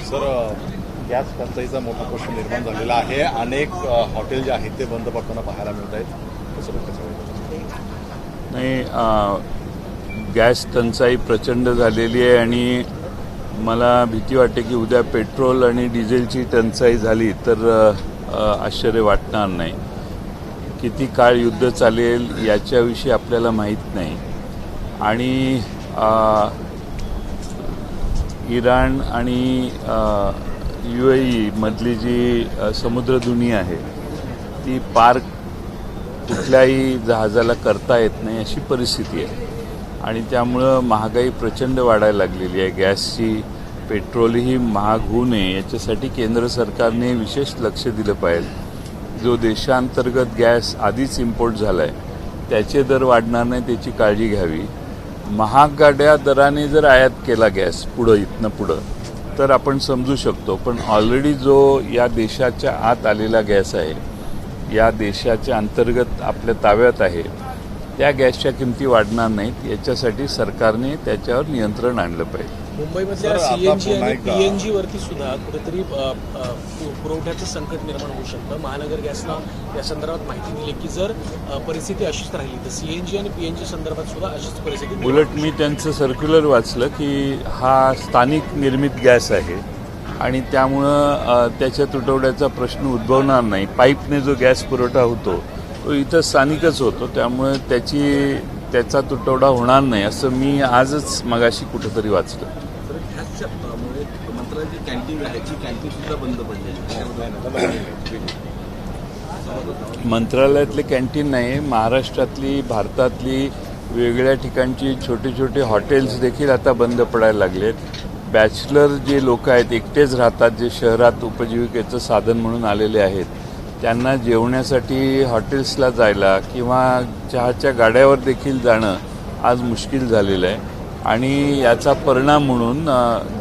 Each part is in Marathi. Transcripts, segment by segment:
सर, गॅस टंचाईचा मोठा प्रश्न निर्माण झालेला आहे. अनेक हॉटेल जे आहेत ते बंद पडताना पाहायला मिळत आहेत. कसं बघताय? नाही, गॅस टंचाई प्रचंड झालेली आहे आणि मला भीती वाटते की उद्या पेट्रोल आणि डिझेलची टंचाई झाली तर आश्चर्य वाटणार नाही. किती काळ युद्ध चालेल याच्याविषयी आपल्याला माहीत नाही. आणि इराण आणि UAE मधली जी समुद्रधुनी आहे ती पार कुठल्याही जहाजाला करता येत नाही अशी परिस्थिती आहे. आणि त्यामुळं महागाई प्रचंड वाढायला लागलेली आहे. गॅसची, पेट्रोलही महाग होऊ नये याच्यासाठी केंद्र सरकारने विशेष लक्ष दिलं पाहिजे. जो देशांतर्गत गॅस आधीच इम्पोर्ट झाला आहे त्याचे दर वाढणार नाही त्याची काळजी घ्यावी. महागड्या दराने जर आयात केला गॅस इथनं पुढं तर आपण समजू शकतो. पण ऑलरेडी जो या देशाच्या आत आलेला गॅस आहे, या देशाच्या अंतर्गत आपल्या ताब्यात आहे, त्या गॅसच्या किमती वाढणार नाहीत. याच्यासाठी सरकारने त्याच्यावर नियंत्रण आणलं पाहिजे. मुंबईमधल्या CNG आणि PNG वरती सुद्धा कुठेतरी पुरवठ्याचं संकट निर्माण होऊ शकतं. महानगर गॅसनं या संदर्भात माहिती दिली की जर परिस्थिती अशीच राहिली तर CNG आणि PNG संदर्भात सुद्धा अशीच परिस्थिती. उलट मी त्यांचं सर्क्युलर वाचलं की हा स्थानिक निर्मित गॅस आहे आणि त्यामुळं त्याच्या तुटवड्याचा प्रश्न उद्भवणार नाही. पाईपने जो गॅस पुरवठा होतो तो इथं स्थानिकच होतो, त्यामुळे त्याचा तुटवडा होणार नाही असं मी आजच मगाशी कुठेतरी वाचलं. मंत्रालयाची कॅन्टीन आहे, कॅन्टीन सुद्धा बंद पडलेली. मंत्रालयातले कॅन्टीन नाही, महाराष्ट्रातली, भारतातली वेगळ्या ठिकाणची छोटे छोटे हॉटेल्स देखील आता बंद पडायला लागलेत. बॅचलर जे लोक आहेत, एकटेच राहतात, जे शहरात उपजीविकेचं साधन म्हणून आलेले आहेत, त्यांना जेवण्यासाठी हॉटेल्सला जायला किंवा चहाच्या गाड्यावर देखील जाणं आज मुश्किल झालेलं आहे. आणि याचा परिणाम म्हणून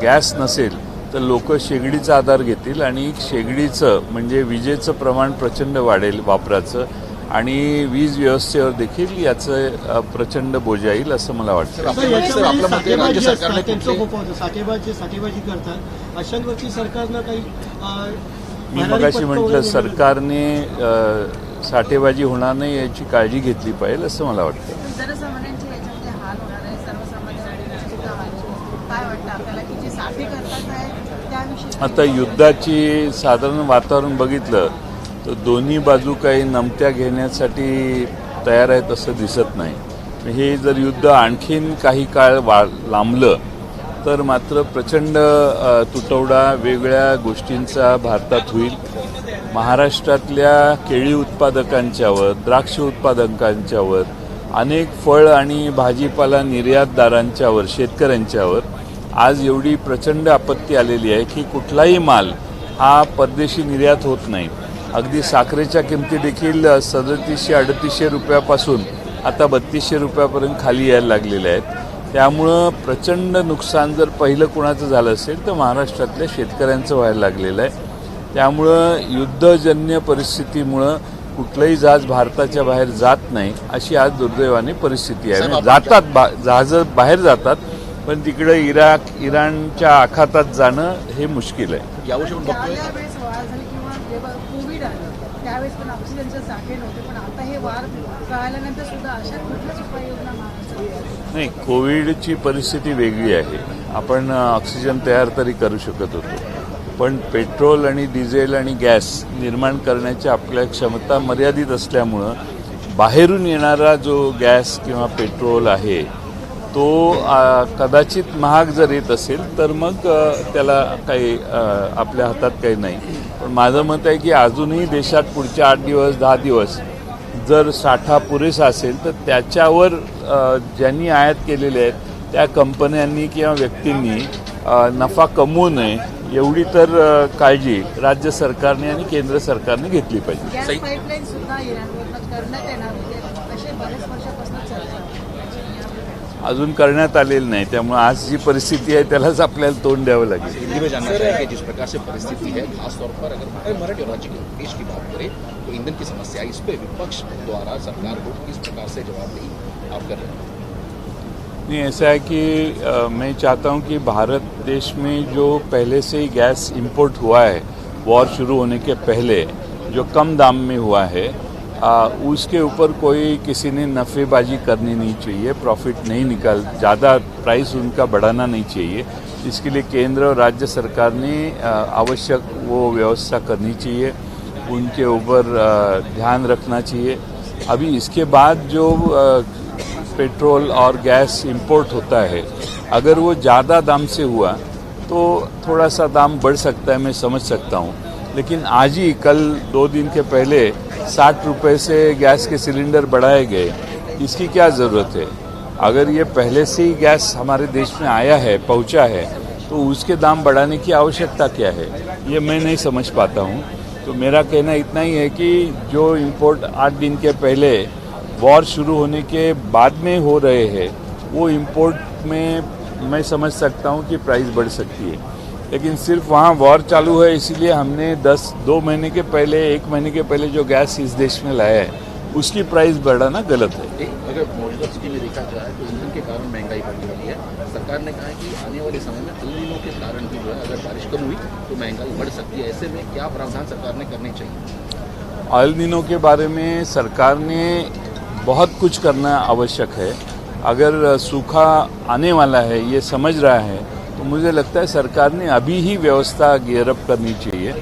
गॅस नसेल तर लोक शेगडीचा आधार घेतील आणि शेगडीचं म्हणजे विजेचं प्रमाण प्रचंड वाढेल वापराचं आणि वीज व्यवस्थेवर देखील याचं प्रचंड बोजा येईल असं मला वाटतं. साठेबाजी करतात अशांवरती सरकारनं काही मी मगाशी म्हटलं सरकारने साठेबाजी होणार नाही याची काळजी घेतली पाहिजे असं मला वाटतं. आता युद्धाची साधारण वातावरण बघितलं तर दोन्ही बाजू काही नमत्या घेण्यासाठी तयार आहेत असं दिसत नाही. हे जर युद्ध आणखीन काही काळ लांबलं तर मात्र प्रचंड तुटवडा वेगळ्या गोष्टींचा भारतात होईल. महाराष्ट्रातल्या केळी उत्पादकांच्यावर, द्राक्ष उत्पादकांच्यावर, अनेक फळ आणि भाजीपाला निर्यातदारांच्यावर, शेतकऱ्यांच्यावर आज एवढी प्रचंड आपत्ती आलेली आहे की कुठलाही माल हा परदेशी निर्यात होत नाही. अगदी साखरेच्या किमती देखील 3700-3800 रुपयापासून आता 3200 रुपयापर्यंत खाली यायला लागलेल्या आहेत. त्यामुळं प्रचंड नुकसान जर पहिलं कुणाचं झालं असेल तर महाराष्ट्रातल्या शेतकऱ्यांचं व्हायला लागलेलं आहे. त्यामुळं युद्धजन्य परिस्थितीमुळं कुठलंही जहाज भारताच्या बाहेर जात नाही अशी आज दुर्दैवाने परिस्थिती आहे. जातात जहाजं बाहेर जातात पण तिकडे इराणच्या आखातात जाणं हे मुश्किल आहे. यावर्षी कोविड आलं त्यावेळेस पण ऑक्सिजनचे साठे नव्हते, पण आता हे वार कळाल्यानंतर सुद्धा अशा कुठल्याच उपाययोजना महाराष्ट्रात नाही. कोविडची परिस्थिती वेगळी आहे. आपण ऑक्सिजन तयार तरी करू शकत होतो, पण पेट्रोल आणि डिझेल आणि गॅस निर्माण करण्याची आपल्या क्षमता मर्यादित असल्यामुळं बाहेरून येणारा जो गॅस किंवा पेट्रोल आहे तो कदाचित महाग जर येत असेल तर मग त्याला काही आपल्या हातात काही नाही. पण माझं मत आहे की अजूनही देशात पुढचे 8 दिवस 10 दिवस जर साठा पुरेसा असेल तर त्याच्यावर ज्यांनी आयात केलेले आहेत त्या कंपन्यांनी किंवा व्यक्तींनी नफा कमवू नये एवढी तर काळजी राज्य सरकारने आणि केंद्र सरकारने घेतली पाहिजे. गॅस पाईपलाईन सुद्धा इराणवरून करण्यात येणार होते, असे बरेच वर्षापासून चर्चा अजून करण्यात आलेलं नाही. त्यामुळे आज जी परिस्थिती आहे त्यालाच आपल्याला तोंड द्यावं लागेल. हिंदी में जानना चाहेंगे जिस प्रकार से परिस्थिति है, खासतौर पर अगर मराठी और राज्य के देश की बात करें तो ईंधन की समस्या, इस पे विपक्ष द्वारा सरकार को किस प्रकार से जवाबदेही आप कर रहे हैं? नहीं, ऐसा है कि मैं चाहता हूं कि भारत देश में जो पहले से ही गैस इंपोर्ट हुआ है वॉर शुरू होने के पहले, जो कम दाम में हुआ है, उसके ऊपर कोई किसी ने नफ़ेबाजी करनी नहीं चाहिए, प्रॉफिट नहीं ज़्यादा प्राइस उनका बढ़ाना नहीं चाहिए। इसके लिए केंद्र और राज्य सरकार ने आवश्यक वो व्यवस्था करनी चाहिए, उनके ऊपर ध्यान रखना चाहिए। अभी इसके बाद जो पेट्रोल और गैस इंपोर्ट होता है, अगर वो ज़्यादा दाम से हुआ तो थोड़ा सा दाम बढ़ सकता है, मैं समझ सकता हूँ। लेकिन आज ही कल 2 दिन के पहले 60 रुपये से गैस के सिलेंडर बढ़ाए गए, इसकी क्या ज़रूरत है? अगर ये पहले से ही गैस हमारे देश में आया है, पहुंचा है, तो उसके दाम बढ़ाने की आवश्यकता क्या है, ये मैं नहीं समझ पाता हूँ। तो मेरा कहना इतना ही है कि जो इंपोर्ट 8 दिन के पहले वॉर शुरू होने के बाद में हो रहे हैं, वो इंपोर्ट में मैं समझ सकता हूँ कि प्राइस बढ़ सकती है। लेकिन सिर्फ वहाँ वॉर चालू है इसीलिए हमने 2 महीने के पहले, 1 महीने के पहले जो गैस इस देश में लाया है, उसकी प्राइस बढ़ाना गलत है। अगर मौजूदा स्थिति में देखा जाए तो ईंधन के कारण महंगाई बढ़ रही है। सरकार ने कहा है कि आने वाले समय में एल नीनो के कारण भी जो है, अगर बारिश कम हुई तो महंगाई बढ़ सकती है। ऐसे में क्या प्रावधान सरकार ने करने चाहिए? एल नीनो के बारे में सरकार ने बहुत कुछ करना आवश्यक है। अगर सूखा आने वाला है ये समझ रहा है तो मुझे लगता है सरकार ने अभी ही व्यवस्था गियरअप करनी चाहिए।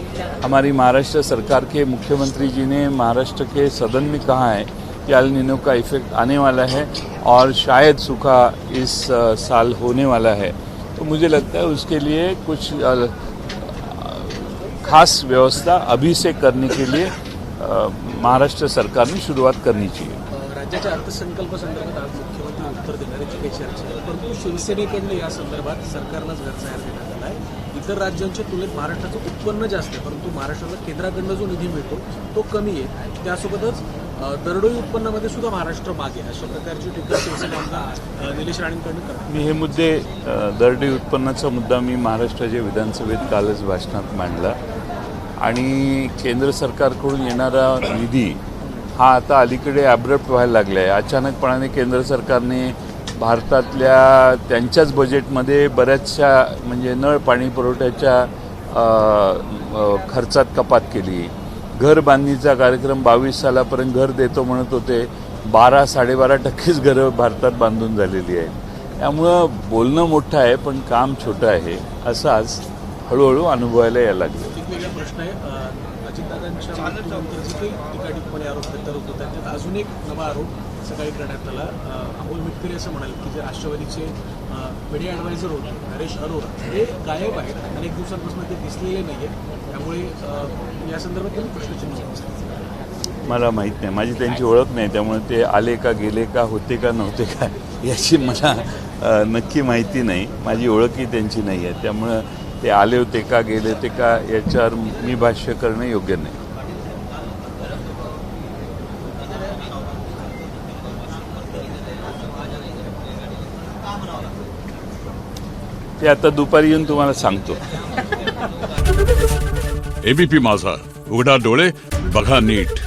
हमारी महाराष्ट्र सरकार के मुख्यमंत्री जी ने महाराष्ट्र के सदन में कहा है कि एल नीनो का इफेक्ट आने वाला है और शायद सूखा इस साल होने वाला है। तो मुझे लगता है उसके लिए कुछ खास व्यवस्था अभी से करने के लिए महाराष्ट्र सरकार ने शुरुआत करनी चाहिए। राज्याच्या अर्थसंकल्प संदर्भात आज मुख्यमंत्री उत्तर देणार याची काही चर्चा आहे, परंतु शिवसेनेकडनं या संदर्भात सरकारलाच गैरसमज देण्यात आला आहे। इतर राज्यांच्या तुलनेत महाराष्ट्राचं उत्पन्न जास्त आहे, परंतु महाराष्ट्राला केंद्राकडनं जो निधी मिळतो तो कमी आहे। त्यासोबतच दरडोई उत्पन्नामध्ये सुद्धा महाराष्ट्र मागे आहे, अशा प्रकारची टीका शिवसेना आमदार निलेश राणेंकडून करतात। मी हे मुद्दे दरडोई उत्पन्नाचा मुद्दा मी महाराष्ट्राच्या विधानसभेत कालच भाषणात मांडला आणि केंद्र सरकारकडून येणारा निधी हा आता अलीकडे ॲब्रप्ट व्हायला लागला आहे। अचानकपणाने केंद्र सरकारने भारतातल्या त्यांच्याच बजेटमध्ये बऱ्याचशा म्हणजे नळ पाणी पुरवठ्याच्या खर्चात कपात केली। घर बांधणीचा कार्यक्रम 22 सालापर्यंत घर देतो म्हणत होते, 12-12.5% घरं भारतात बांधून झालेली आहेत। त्यामुळं बोलणं मोठं आहे पण काम छोटं आहे, असं आज हळूहळू अनुभवायला यायला लागलं। एक वेगळा प्रश्न आहे, अजितदादांच्या मृत्यूनंतर जे काही टीका टिप्पणी आरोप प्रत्यारोप होतात त्यात अजून एक नवा आरोप सकाळी करण्यात आला। अमोल मिटकरी असं म्हणाले की जे राष्ट्रवादीचे मीडिया ॲडवायझर होते नरेश अरोरा हे गायब आहेत, अनेक दिवसांपासून ते दिसलेले नाही आहेत, त्यामुळे या संदर्भात त्यांनी प्रश्नचिन्ह मला माहीत नाही, माझी त्यांची ओळख नाही, त्यामुळे ते आले का गेले का होते का नव्हते का याची मला नक्की माहिती नाही। माझी ओळखही त्यांची नाही आहे, त्यामुळं ते आले होते का गेले होते का याच्यावर मी भाष्य करणं योग्य नाही। ते आता दुपारी येऊन तुम्हाला सांगतो। एबीपी माझा, उघडा डोळे बघा नीट।